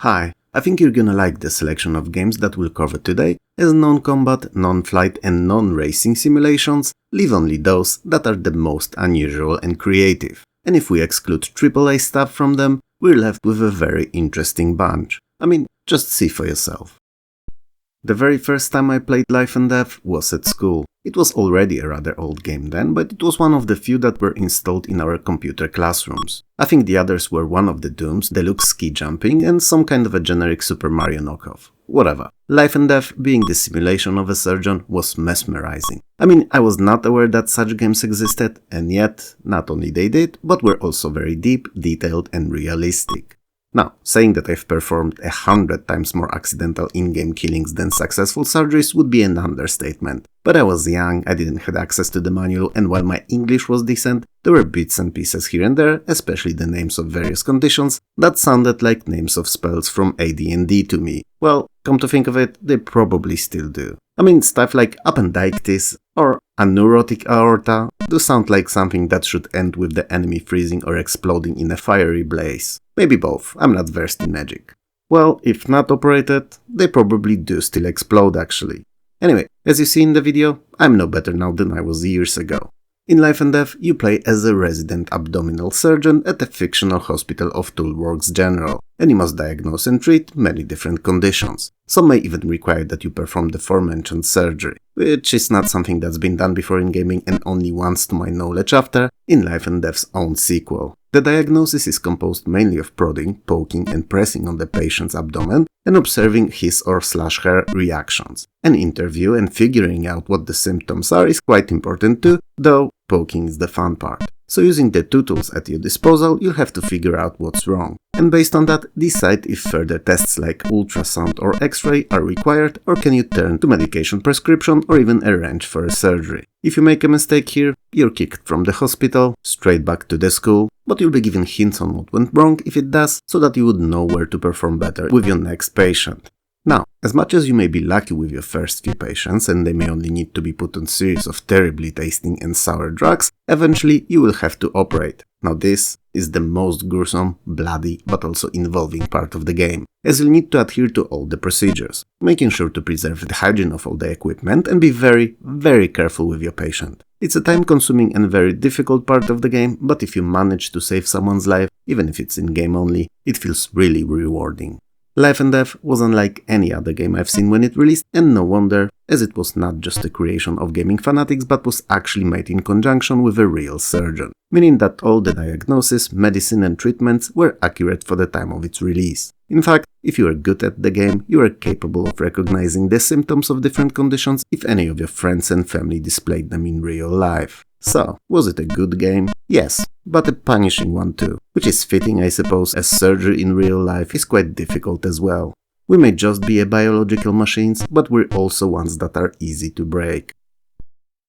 Hi, I think you're gonna like the selection of games that we'll cover today, as non-combat, non-flight and non-racing simulations leave only those that are the most unusual and creative. And if we exclude AAA stuff from them, we're left with a very interesting bunch. I mean, just see for yourself. The very first time I played Life and Death was at school. It was already a rather old game then, but it was one of the few that were installed in our computer classrooms. I think the others were one of the Dooms, Deluxe Ski Jumping, and some kind of a generic Super Mario knockoff. Whatever. Life and Death, being the simulation of a surgeon, was mesmerizing. I mean, I was not aware that such games existed, and yet, not only they did, but were also very deep, detailed and realistic. Now, saying that I've performed 100 times more accidental in-game killings than successful surgeries would be an understatement. But I was young, I didn't have access to the manual, and while my English was decent, there were bits and pieces here and there, especially the names of various conditions, that sounded like names of spells from AD&D to me. Well, come to think of it, they probably still do. I mean, stuff like appendicitis or aneurotic aorta do sound like something that should end with the enemy freezing or exploding in a fiery blaze. Maybe both, I'm not versed in magic. Well, if not operated, they probably do still explode actually. Anyway, as you see in the video, I'm no better now than I was years ago. In Life and Death, you play as a resident abdominal surgeon at the fictional hospital of Toolworks General, and you must diagnose and treat many different conditions. Some may even require that you perform the aforementioned surgery, which is not something that's been done before in gaming and only once to my knowledge after, in Life and Death's own sequel. The diagnosis is composed mainly of prodding, poking and pressing on the patient's abdomen and observing his or her reactions. An interview and figuring out what the symptoms are is quite important too, though poking is the fun part. So using the two tools at your disposal, you'll have to figure out what's wrong. And based on that, decide if further tests like ultrasound or x-ray are required, or can you turn to medication prescription or even arrange for a surgery. If you make a mistake here, you're kicked from the hospital, straight back to the school, but you'll be given hints on what went wrong if it does, so that you would know where to perform better with your next patient. Now, as much as you may be lucky with your first few patients and they may only need to be put on a series of terribly tasting and sour drugs, eventually you will have to operate. Now this is the most gruesome, bloody, but also involving part of the game, as you'll need to adhere to all the procedures, making sure to preserve the hygiene of all the equipment and be very, very careful with your patient. It's a time-consuming and very difficult part of the game, but if you manage to save someone's life, even if it's in-game only, it feels really rewarding. Life and Death was unlike any other game I've seen when it released, and no wonder, as it was not just a creation of gaming fanatics but was actually made in conjunction with a real surgeon, meaning that all the diagnosis, medicine and treatments were accurate for the time of its release. In fact, if you are good at the game, you are capable of recognizing the symptoms of different conditions if any of your friends and family displayed them in real life. So, was it a good game? Yes, but a punishing one too, which is fitting I suppose, as surgery in real life is quite difficult as well. We may just be a biological machines, but we're also ones that are easy to break.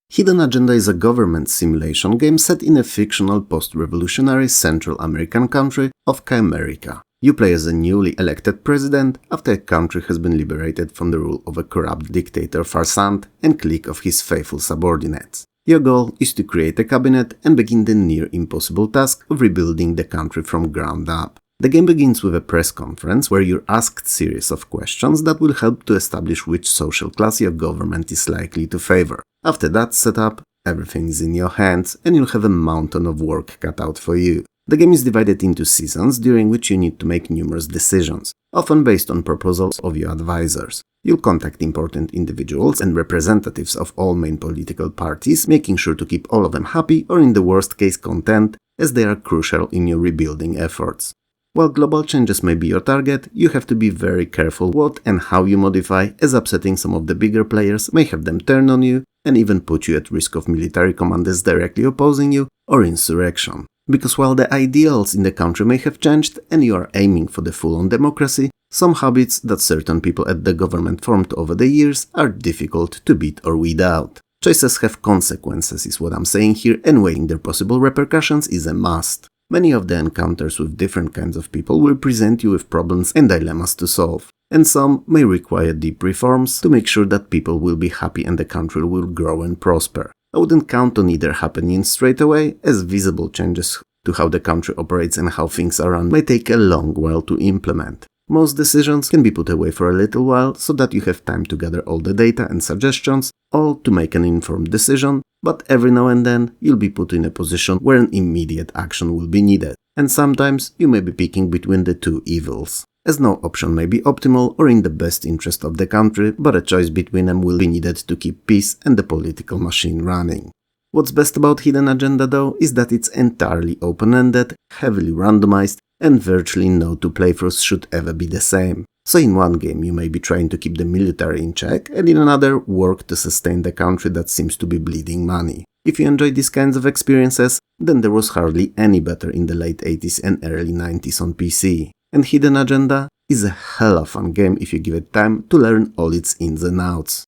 Hidden Agenda is a government simulation game set in a fictional post-revolutionary Central American country of Camerica. You play as a newly elected president after a country has been liberated from the rule of a corrupt dictator farsant and clique of his faithful subordinates. Your goal is to create a cabinet and begin the near-impossible task of rebuilding the country from ground up. The game begins with a press conference where you're asked a series of questions that will help to establish which social class your government is likely to favor. After that setup, everything is in your hands and you'll have a mountain of work cut out for you. The game is divided into seasons during which you need to make numerous decisions, often based on proposals of your advisors. You'll contact important individuals and representatives of all main political parties, making sure to keep all of them happy or in the worst case content, as they are crucial in your rebuilding efforts. While global changes may be your target, you have to be very careful what and how you modify, as upsetting some of the bigger players may have them turn on you and even put you at risk of military commanders directly opposing you or insurrection. Because while the ideals in the country may have changed and you are aiming for the full-on democracy, some habits that certain people at the government formed over the years are difficult to beat or weed out. Choices have consequences is what I'm saying here, and weighing their possible repercussions is a must. Many of the encounters with different kinds of people will present you with problems and dilemmas to solve, and some may require deep reforms to make sure that people will be happy and the country will grow and prosper. I wouldn't count on either happening straight away, as visible changes to how the country operates and how things are run may take a long while to implement. Most decisions can be put away for a little while so that you have time to gather all the data and suggestions, all to make an informed decision, but every now and then you'll be put in a position where an immediate action will be needed, and sometimes you may be picking between the two evils, as no option may be optimal or in the best interest of the country, but a choice between them will be needed to keep peace and the political machine running. What's best about Hidden Agenda though is that it's entirely open-ended, heavily randomized, and virtually no two playthroughs should ever be the same. So in one game you may be trying to keep the military in check, and in another work to sustain the country that seems to be bleeding money. If you enjoy these kinds of experiences, then there was hardly any better in the late 80s and early 90s on PC. And Hidden Agenda is a hella fun game if you give it time to learn all its ins and outs.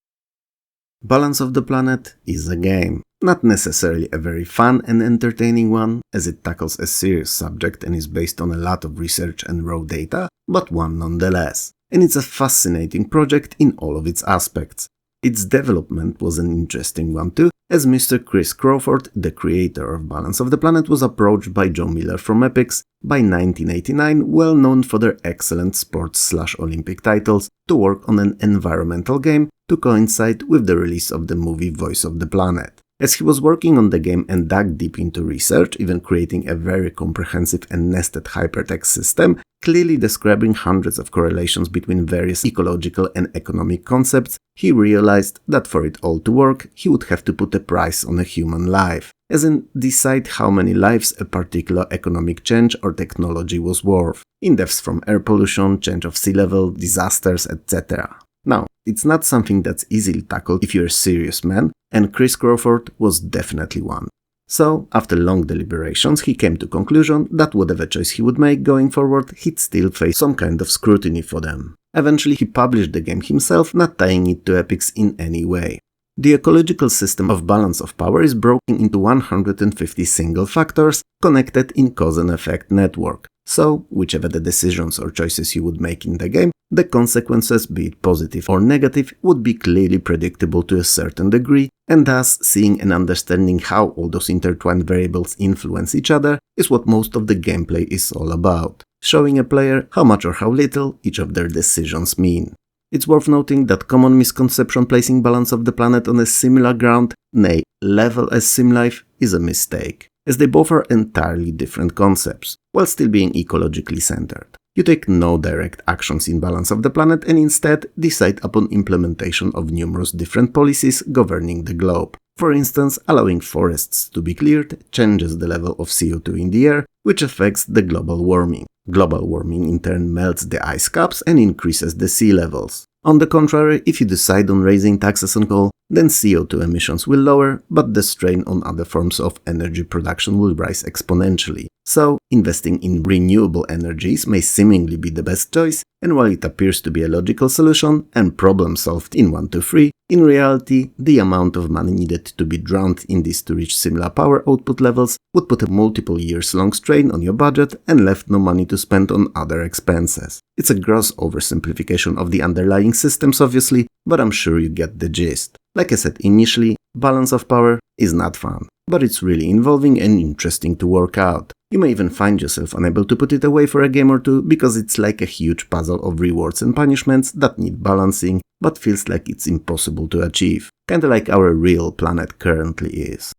Balance of the Planet is a game. Not necessarily a very fun and entertaining one, as it tackles a serious subject and is based on a lot of research and raw data, but one nonetheless. And it's a fascinating project in all of its aspects. Its development was an interesting one too, as Mr. Chris Crawford, the creator of Balance of the Planet, was approached by Joe Miller from Epix, by 1989 well known for their excellent sports/Olympic titles, to work on an environmental game to coincide with the release of the movie Voice of the Planet. As he was working on the game and dug deep into research, even creating a very comprehensive and nested hypertext system, clearly describing hundreds of correlations between various ecological and economic concepts, he realized that for it all to work, he would have to put a price on a human life, as in decide how many lives a particular economic change or technology was worth, in depths from air pollution, change of sea level, disasters, etc. Now, it's not something that's easily tackled if you're a serious man, and Chris Crawford was definitely one. So, after long deliberations, he came to the conclusion that whatever choice he would make going forward, he'd still face some kind of scrutiny for them. Eventually, he published the game himself, not tying it to Epix in any way. The ecological system of balance of power is broken into 150 single factors connected in cause and effect network. So, whichever the decisions or choices you would make in the game, the consequences, be it positive or negative, would be clearly predictable to a certain degree, and thus seeing and understanding how all those intertwined variables influence each other is what most of the gameplay is all about, showing a player how much or how little each of their decisions mean. It's worth noting that common misconception placing Balance of the Planet on a similar ground, nay, level as SimLife, is a mistake, as they both are entirely different concepts, while still being ecologically centered. You take no direct actions in Balance of the Planet and instead decide upon implementation of numerous different policies governing the globe. For instance, allowing forests to be cleared changes the level of CO2 in the air, which affects the global warming. Global warming in turn melts the ice caps and increases the sea levels. On the contrary, if you decide on raising taxes on coal, then CO2 emissions will lower, but the strain on other forms of energy production will rise exponentially. So, investing in renewable energies may seemingly be the best choice, and while it appears to be a logical solution and problem solved in 1 to 3, in reality, the amount of money needed to be drowned in this to reach similar power output levels would put a multiple years long strain on your budget and left no money to spend on other expenses. It's a gross oversimplification of the underlying systems obviously, but I'm sure you get the gist. Like I said initially, balance of power is not fun, but it's really involving and interesting to work out. You may even find yourself unable to put it away for a game or two because it's like a huge puzzle of rewards and punishments that need balancing, but feels like it's impossible to achieve, kinda like our real planet currently is.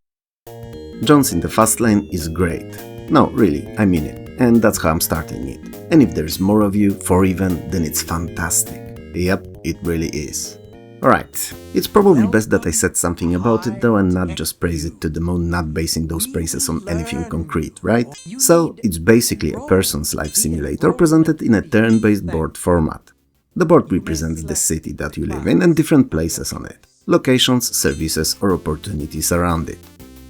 Jones in the Fast Lane is great. No, really, I mean it, and that's how I'm starting it. And if there's more of you, 4 even, then it's fantastic. Yep, it really is. Alright, it's probably best that I said something about it though and not just praise it to the moon, not basing those praises on anything concrete, right? So, it's basically a person's life simulator presented in a turn-based board format. The board represents the city that you live in and different places on it, locations, services or opportunities around it.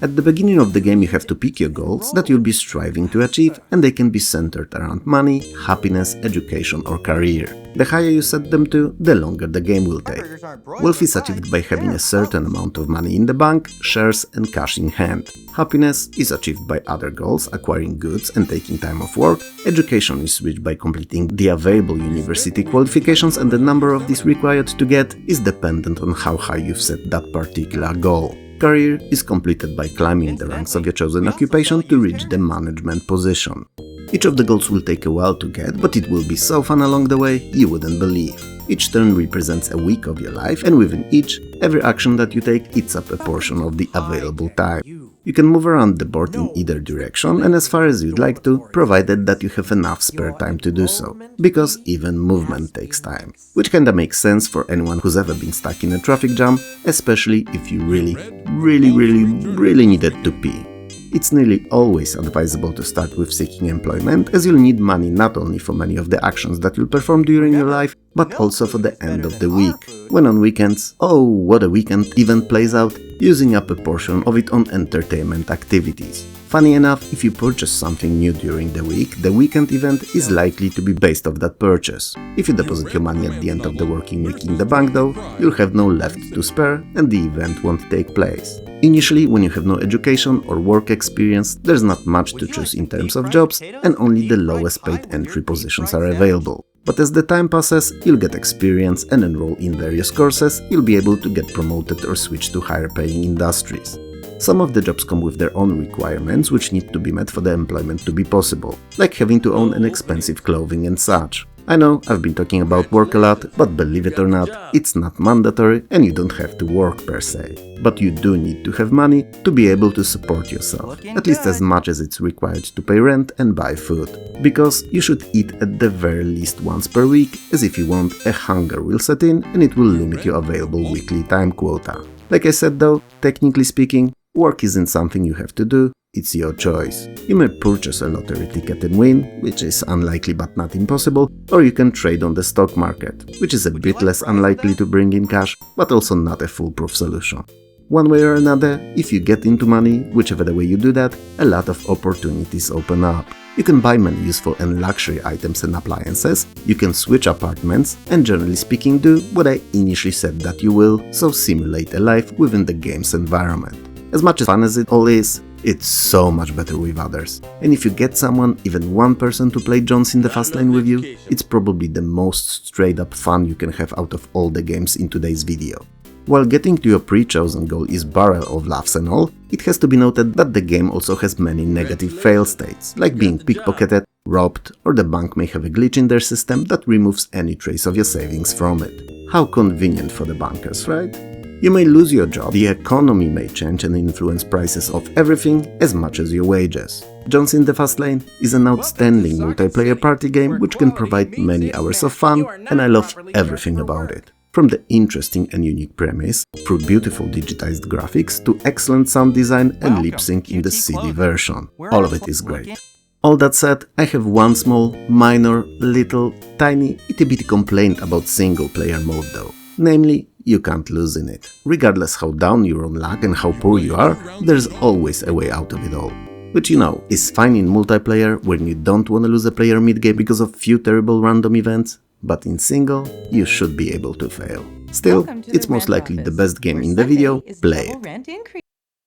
At the beginning of the game you have to pick your goals that you'll be striving to achieve, and they can be centered around money, happiness, education or career. The higher you set them to, the longer the game will take. Wealth is achieved by having a certain amount of money in the bank, shares and cash in hand. Happiness is achieved by other goals, acquiring goods and taking time off work. Education is reached by completing the available university qualifications, and the number of these required to get is dependent on how high you've set that particular goal. Career is completed by climbing the ranks of your chosen occupation to reach the management position. Each of the goals will take a while to get, but it will be so fun along the way, you wouldn't believe. Each turn represents a week of your life, and within each, every action that you take eats up a portion of the available time. You can move around the board in either direction and as far as you'd like to, provided that you have enough spare time to do so, because even movement takes time. Which kinda makes sense for anyone who's ever been stuck in a traffic jam, especially if you really needed to pee. It's nearly always advisable to start with seeking employment, as you'll need money not only for many of the actions that you'll perform during your life, but also for the end of the week. When on weekends, oh what a weekend event plays out, using up a portion of it on entertainment activities. Funny enough, if you purchase something new during the week, the weekend event is likely to be based off that purchase. If you deposit your money at the end of the working week in the bank though, you'll have no left to spare and the event won't take place. Initially, when you have no education or work experience, there's not much to choose in terms of jobs and only the lowest paid entry positions are available. But as the time passes, you'll get experience and enroll in various courses, you'll be able to get promoted or switch to higher paying industries. Some of the jobs come with their own requirements which need to be met for the employment to be possible, like having to own an expensive clothing and such. I know, I've been talking about work a lot, but believe it or not, it's not mandatory and you don't have to work per se. But you do need to have money to be able to support yourself, at least as much as it's required to pay rent and buy food. Because you should eat at the very least once per week, as if you won't, a hunger will set in and it will limit your available weekly time quota. Like I said though, technically speaking, work isn't something you have to do, it's your choice. You may purchase a lottery ticket and win, which is unlikely but not impossible, or you can trade on the stock market, which is a bit less unlikely to bring in cash, but also not a foolproof solution. One way or another, if you get into money, whichever the way you do that, a lot of opportunities open up. You can buy many useful and luxury items and appliances, you can switch apartments, and generally speaking do what I initially said that you will, so simulate a life within the game's environment. As much fun as it all is, it's so much better with others. And if you get someone, even one person to play Jones in the fast lane with you, it's probably the most straight up fun you can have out of all the games in today's video. While getting to your pre-chosen goal is barrel of laughs and all, it has to be noted that the game also has many negative fail states, like being pickpocketed, robbed, or the bank may have a glitch in their system that removes any trace of your savings from it. How convenient for the bankers, right? You may lose your job, the economy may change and influence prices of everything as much as your wages. Jones in the Fast Lane is an outstanding multiplayer party game which can provide many hours of fun, and I love everything about it. From the interesting and unique premise, through beautiful digitized graphics, to excellent sound design and lip sync in the CD version. All of it is great. All that said, I have one small, minor, little, tiny, itty-bitty complaint about single-player mode though. Namely, you can't lose in it. Regardless how down you're on luck and how poor you are, there's always a way out of it all. Which you know, is fine in multiplayer when you don't want to lose a player mid-game because of few terrible random events, but in single, you should be able to fail. Still, it's most likely the best game in the video, play it.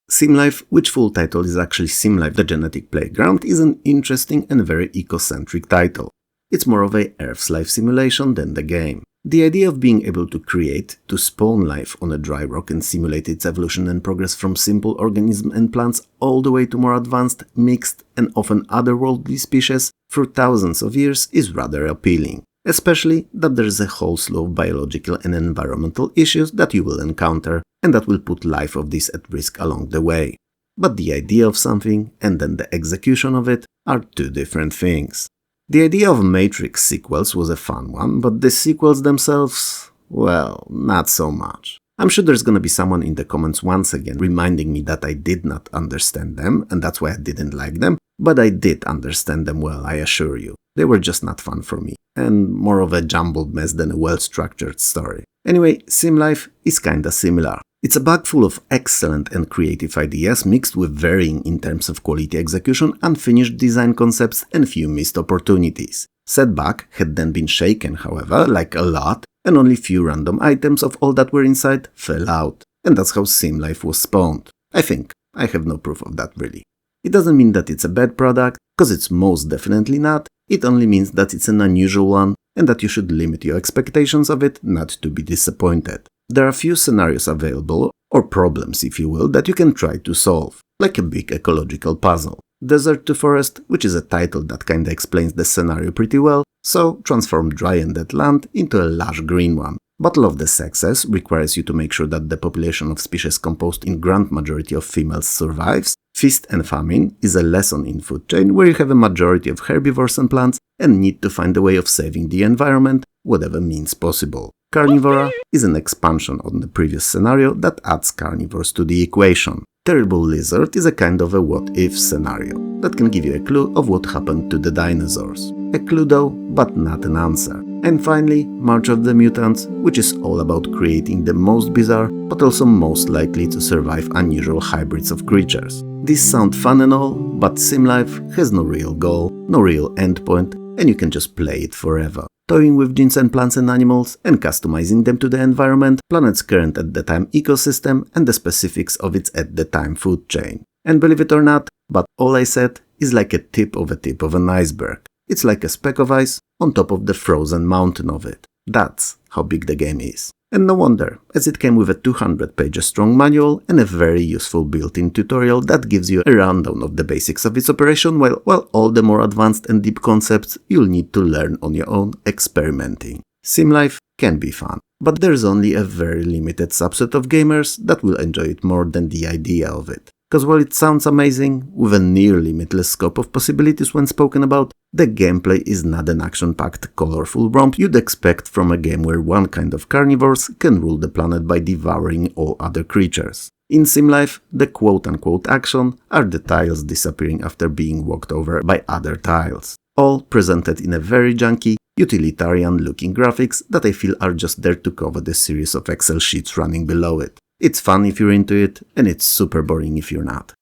SimLife, which full title is actually SimLife the Genetic Playground, is an interesting and very eco-centric title. It's more of a Earth's life simulation than the game. The idea of being able to create, to spawn life on a dry rock and simulate its evolution and progress from simple organisms and plants all the way to more advanced, mixed and often otherworldly species through thousands of years is rather appealing. Especially that there's a whole slew of biological and environmental issues that you will encounter and that will put life of this at risk along the way. But the idea of something and then the execution of it are two different things. The idea of Matrix sequels was a fun one, but the sequels themselves, well, not so much. I'm sure there's gonna be someone in the comments once again reminding me that I did not understand them and that's why I didn't like them, but I did understand them well, I assure you. They were just not fun for me, and more of a jumbled mess than a well-structured story. Anyway, SimLife is kinda similar. It's a bag full of excellent and creative ideas mixed with varying in terms of quality execution, unfinished design concepts and few missed opportunities. Said bag had then been shaken, however, like a lot, and only few random items of all that were inside fell out. And that's how SimLife was spawned. I think. I have no proof of that really. It doesn't mean that it's a bad product, cause it's most definitely not. It only means that it's an unusual one, and that you should limit your expectations of it not to be disappointed. There are few scenarios available, or problems if you will, that you can try to solve, like a big ecological puzzle. Desert to Forest, which is a title that kinda explains the scenario pretty well, so transform dry and dead land into a lush green one. Battle of the Sexes requires you to make sure that the population of species composed in grand majority of females survives. Feast and Famine is a lesson in food chain where you have a majority of herbivores and plants and need to find a way of saving the environment, whatever means possible. Carnivora is an expansion on the previous scenario that adds carnivores to the equation. Terrible Lizard is a kind of a what-if scenario that can give you a clue of what happened to the dinosaurs. A clue though, but not an answer. And finally, March of the Mutants, which is all about creating the most bizarre, but also most likely to survive unusual hybrids of creatures. These sound fun and all, but SimLife has no real goal, no real endpoint, and you can just play it forever. Toying with genes and plants and animals, and customizing them to the environment, planet's current at the time ecosystem, and the specifics of its at the time food chain. And believe it or not, but all I said is like a tip of an iceberg. It's like a speck of ice on top of the frozen mountain of it. That's how big the game is. And no wonder, as it came with a 200 pages strong manual and a very useful built-in tutorial that gives you a rundown of the basics of its operation, while all the more advanced and deep concepts you'll need to learn on your own experimenting. SimLife can be fun, but there's only a very limited subset of gamers that will enjoy it more than the idea of it. Because while it sounds amazing, with a near limitless scope of possibilities when spoken about, the gameplay is not an action-packed, colorful romp you'd expect from a game where one kind of carnivores can rule the planet by devouring all other creatures. In SimLife, the quote-unquote action are the tiles disappearing after being walked over by other tiles. All presented in a very junky, utilitarian-looking graphics that I feel are just there to cover the series of Excel sheets running below it. It's fun if you're into it, and it's super boring if you're not.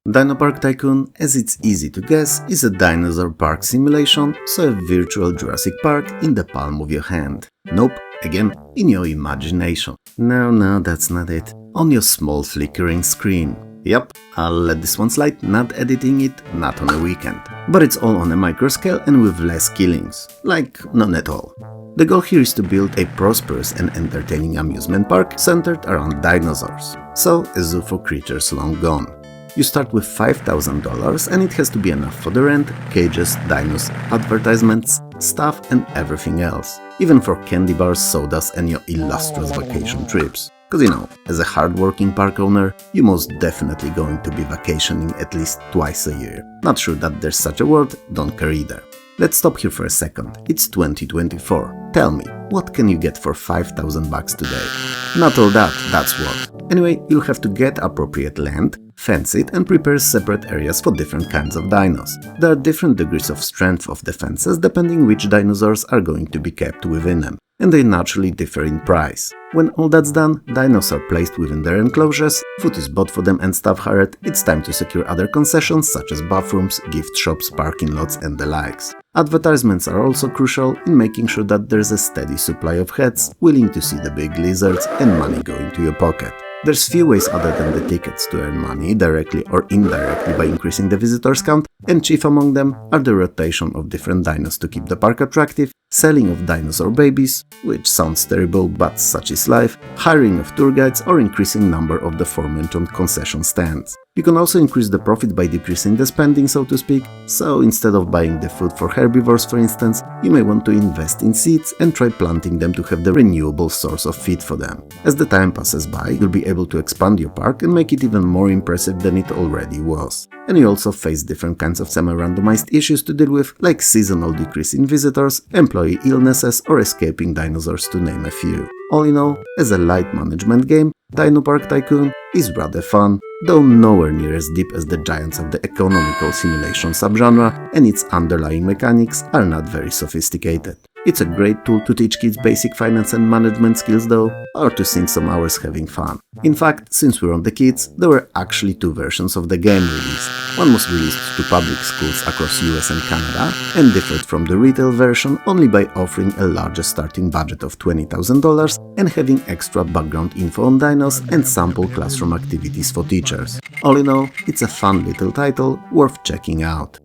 Dinopark Tycoon, as it's easy to guess, is a dinosaur park simulation, so a virtual Jurassic Park in the palm of your hand. Nope, again, in your imagination. No, that's not it. On your small flickering screen. Yep, I'll let this one slide, not editing it, not on a weekend. But it's all on a micro scale and with less killings. Like, none at all. The goal here is to build a prosperous and entertaining amusement park centered around dinosaurs. So, a zoo for creatures long gone. You start with $5,000 and it has to be enough for the rent, cages, dinos, advertisements, stuff and everything else. Even for candy bars, sodas and your illustrious vacation trips. Cause you know, as a hard-working park owner, you're most definitely going to be vacationing at least twice a year. Not sure that there's such a word, don't care either. Let's stop here for a second. It's 2024. Tell me, what can you get for $5,000 today? Not all that, that's what. Anyway, you'll have to get appropriate land, fence it and prepare separate areas for different kinds of dinos. There are different degrees of strength of the fences depending which dinosaurs are going to be kept within them, and they naturally differ in price. When all that's done, dinos are placed within their enclosures, food is bought for them and stuff hired, it's time to secure other concessions such as bathrooms, gift shops, parking lots and the likes. Advertisements are also crucial in making sure that there's a steady supply of heads willing to see the big lizards and money going to your pocket. There's few ways other than the tickets to earn money, directly or indirectly by increasing the visitors count, and chief among them are the rotation of different dinos to keep the park attractive, selling of dinosaur babies, which sounds terrible but such is life, hiring of tour guides or increasing number of the aforementioned concession stands. You can also increase the profit by decreasing the spending, so to speak, so instead of buying the food for herbivores for instance, you may want to invest in seeds and try planting them to have the renewable source of feed for them. As the time passes by, you'll be able to expand your park and make it even more impressive than it already was. And you also face different kinds of semi-randomized issues to deal with, like seasonal decrease in visitors, employee illnesses or escaping dinosaurs to name a few. All in all, as a light management game, Dinopark Tycoon is rather fun, though nowhere near as deep as the giants of the economical simulation subgenre, and its underlying mechanics are not very sophisticated. It's a great tool to teach kids basic finance and management skills though, or to sink some hours having fun. In fact, since we're on the kids, there were actually two versions of the game released. One was released to public schools across US and Canada, and differed from the retail version only by offering a larger starting budget of $20,000 and having extra background info on dinos and sample classroom activities for teachers. All in all, it's a fun little title worth checking out.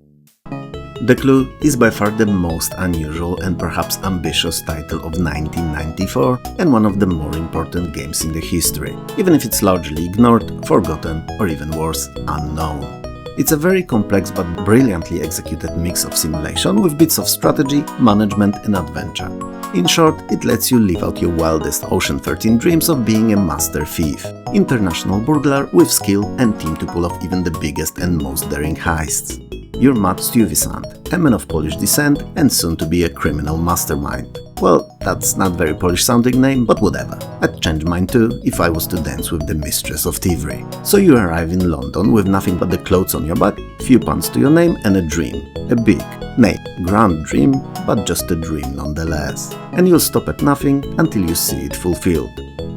The Clue is by far the most unusual and perhaps ambitious title of 1994 and one of the more important games in the history, even if it's largely ignored, forgotten or even worse, unknown. It's a very complex but brilliantly executed mix of simulation with bits of strategy, management and adventure. In short, it lets you live out your wildest Ocean 13 dreams of being a master thief, international burglar with skill and team to pull off even the biggest and most daring heists. You're Matt Stuyvesant, a man of Polish descent and soon to be a criminal mastermind. Well, that's not very Polish sounding name, but whatever. I'd change mine too if I was to dance with the mistress of thievery. So you arrive in London with nothing but the clothes on your back, few puns to your name and a dream. A big, nay, grand dream, but just a dream nonetheless. And you'll stop at nothing until you see it fulfilled.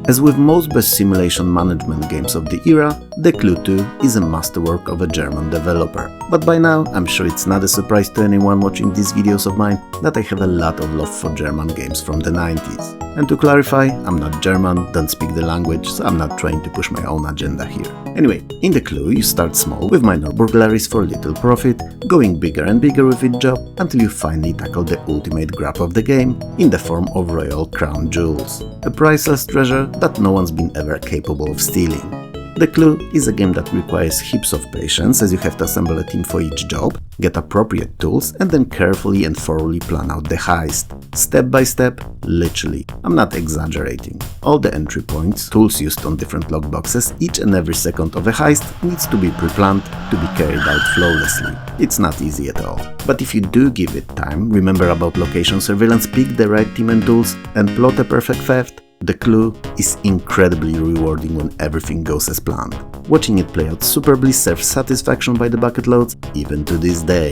As with most best simulation management games of the era, The Clue 2 is a masterwork of a German developer. But by now, I'm sure it's not a surprise to anyone watching these videos of mine that I have a lot of love for German games from the 90s. And to clarify, I'm not German, don't speak the language, so I'm not trying to push my own agenda here. Anyway, in The Clue you start small with minor burglaries for little profit, going bigger and bigger with each job until you finally tackle the ultimate grab of the game in the form of royal crown jewels. A priceless treasure that no one's been ever capable of stealing. The Clue is a game that requires heaps of patience as you have to assemble a team for each job, get appropriate tools and then carefully and thoroughly plan out the heist. Step by step, literally. I'm not exaggerating. All the entry points, tools used on different lockboxes, each and every second of a heist needs to be pre-planned to be carried out flawlessly. It's not easy at all. But if you do give it time, remember about location surveillance, pick the right team and tools, and plot a perfect theft, The Clue is incredibly rewarding when everything goes as planned. Watching it play out superbly serves satisfaction by the bucket loads even to this day.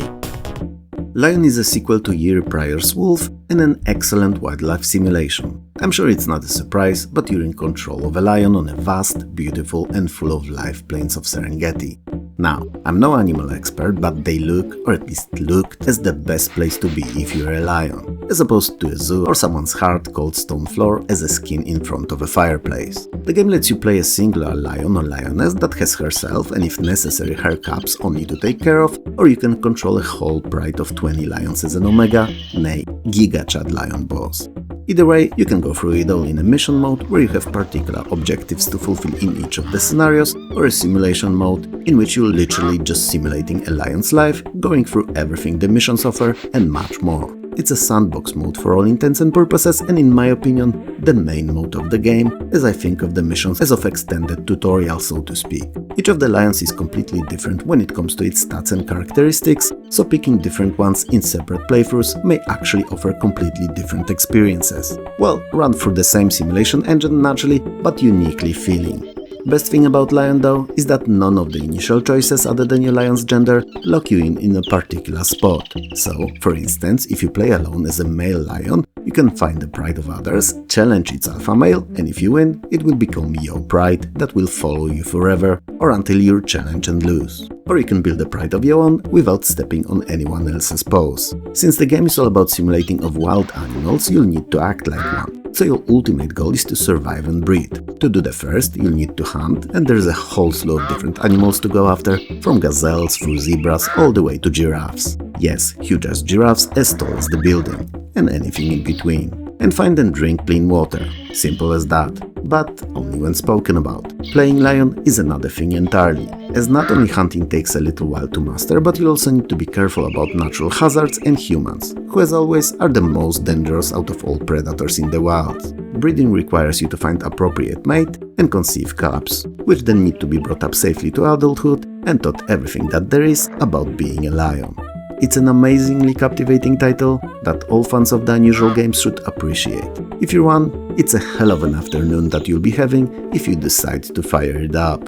Lion is a sequel to year prior's Wolf and an excellent wildlife simulation. I'm sure it's not a surprise, but you're in control of a lion on a vast, beautiful and full of life plains of Serengeti. Now, I'm no animal expert, but they look, or at least looked, as the best place to be if you're a lion, as opposed to a zoo or someone's hard, cold stone floor as a skin in front of a fireplace. The game lets you play a singular lion or lioness that has herself and if necessary her cubs only to take care of, or you can control a whole pride of 20 lions as an Omega, nay, Giga Chad lion boss. Either way, you can go through it all in a mission mode where you have particular objectives to fulfill in each of the scenarios, or a simulation mode in which you're literally just simulating a lion's life, going through everything the missions offer and much more. It's a sandbox mode for all intents and purposes and in my opinion, the main mode of the game, as I think of the missions as of extended tutorial so to speak. Each of the lions is completely different when it comes to its stats and characteristics, so picking different ones in separate playthroughs may actually offer completely different experiences. Well, run through the same simulation engine naturally, but uniquely feeling. Best thing about Lion though is that none of the initial choices other than your lion's gender lock you in a particular spot. So, for instance, if you play alone as a male lion, you can find the pride of others, challenge its alpha male, and if you win, it will become your pride that will follow you forever or until you challenge and lose. Or you can build a pride of your own without stepping on anyone else's paws. Since the game is all about simulating of wild animals, you'll need to act like one. So your ultimate goal is to survive and breed. To do the first, you'll need to hunt, and there's a whole slew of different animals to go after, from gazelles through zebras all the way to giraffes. Yes, huge as giraffes as tall as the building, and anything in between. And find and drink clean water. Simple as that. But only when spoken about. Playing lion is another thing entirely, as not only hunting takes a little while to master, but you also need to be careful about natural hazards and humans, who as always are the most dangerous out of all predators in the wild. Breeding requires you to find appropriate mate and conceive cubs, which then need to be brought up safely to adulthood and taught everything that there is about being a lion. It's an amazingly captivating title that all fans of the unusual games should appreciate. If you're one, it's a hell of an afternoon that you'll be having if you decide to fire it up.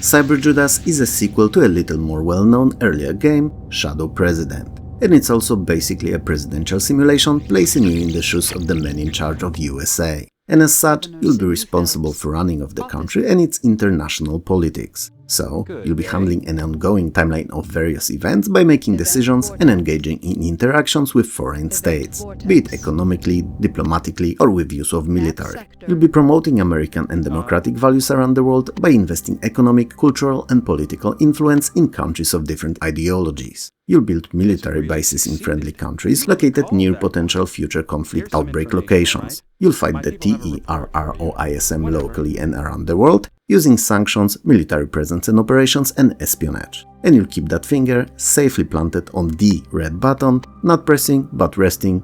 CyberJudas is a sequel to a little more well-known earlier game, Shadow President. And it's also basically a presidential simulation placing you in the shoes of the man in charge of USA. And as such, you'll be responsible for running of the country and its international politics. So, you'll be handling an ongoing timeline of various events by making decisions and engaging in interactions with foreign states, be it economically, diplomatically, or with use of military. You'll be promoting American and democratic values around the world by investing economic, cultural, and political influence in countries of different ideologies. You'll build military bases in friendly countries located near potential future conflict outbreak locations. You'll fight the terrorism locally and around the world, using sanctions, military presence and operations, and espionage. And you'll keep that finger safely planted on the red button, not pressing but resting,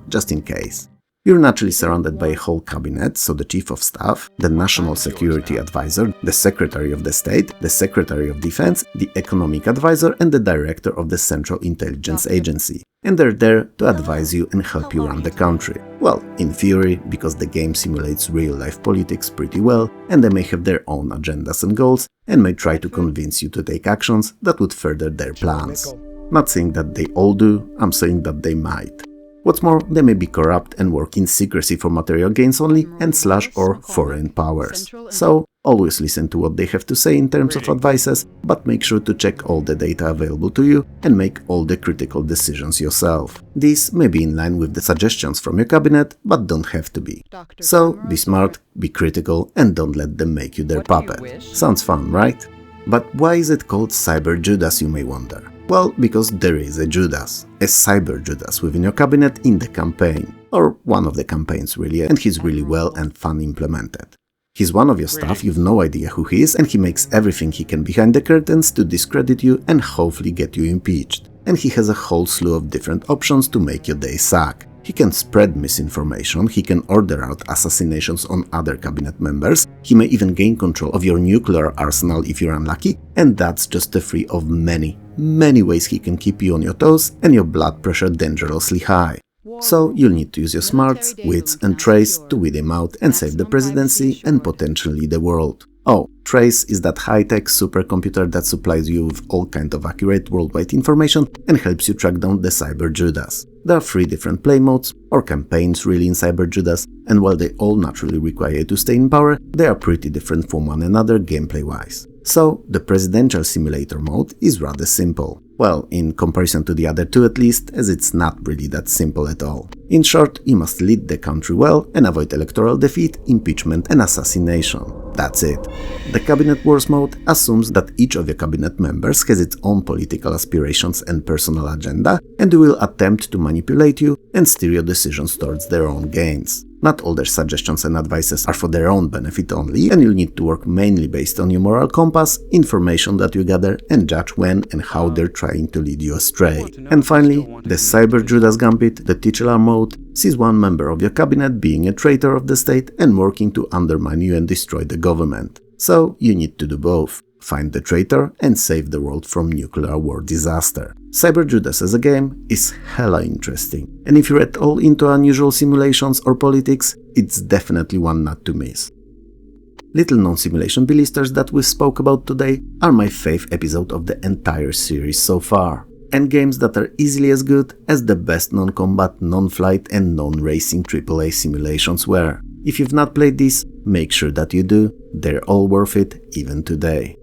just in case. You're naturally surrounded by a whole cabinet, so the Chief of Staff, the National Security Advisor, the Secretary of the State, the Secretary of Defense, the Economic Advisor, and the Director of the Central Intelligence Agency. And they're there to advise you and help you run the country. Well, in theory, because the game simulates real-life politics pretty well, and they may have their own agendas and goals, and may try to convince you to take actions that would further their plans. Not saying that they all do, I'm saying that they might. What's more, they may be corrupt and work in secrecy for material gains only and / or foreign powers. So, always listen to what they have to say in terms of advices, but make sure to check all the data available to you and make all the critical decisions yourself. These may be in line with the suggestions from your cabinet, but don't have to be. So, be smart, be critical, and don't let them make you their puppet. Sounds fun, right? But why is it called CyberJudas, you may wonder? Well, because there is a Judas, a CyberJudas within your cabinet in the campaign, or one of the campaigns really, and he's really well and fun implemented. He's one of your staff, you've no idea who he is, and he makes everything he can behind the curtains to discredit you and hopefully get you impeached. And he has a whole slew of different options to make your day suck. He can spread misinformation, he can order out assassinations on other cabinet members, he may even gain control of your nuclear arsenal if you're unlucky, and that's just the three of many ways he can keep you on your toes and your blood pressure dangerously high. So you'll need to use your smarts, wits and Trace to weed him out and save the presidency and potentially the world. Oh, Trace is that high-tech supercomputer that supplies you with all kinds of accurate worldwide information and helps you track down the CyberJudas. There are 3 different play modes, or campaigns really in CyberJudas, and while they all naturally require you to stay in power, they are pretty different from one another gameplay-wise. So, the presidential simulator mode is rather simple. Well, in comparison to the other 2 at least, as it's not really that simple at all. In short, you must lead the country well and avoid electoral defeat, impeachment and assassination. That's it. The Cabinet Wars mode assumes that each of your cabinet members has its own political aspirations and personal agenda, and they will attempt to manipulate you and steer your decisions towards their own gains. Not all their suggestions and advices are for their own benefit only, and you'll need to work mainly based on your moral compass, information that you gather, and judge when and how they're trying to lead you astray. And finally, the CyberJudas Gambit, the titular mode, sees one member of your cabinet being a traitor of the state and working to undermine you and destroy the government. So you need to do both. Find the traitor and save the world from nuclear war disaster. CyberJudas as a game is hella interesting, and if you're at all into unusual simulations or politics, it's definitely one not to miss. Little known simulation B-listers that we spoke about today are my favorite episode of the entire series so far, and games that are easily as good as the best non-combat, non-flight and non-racing AAA simulations were. If you've not played these, make sure that you do, they're all worth it even today.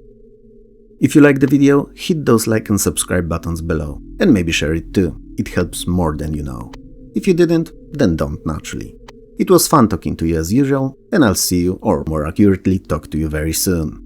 If you liked the video, hit those like and subscribe buttons below, and maybe share it too, it helps more than you know. If you didn't, then don't naturally. It was fun talking to you as usual, and I'll see you, or more accurately, talk to you very soon.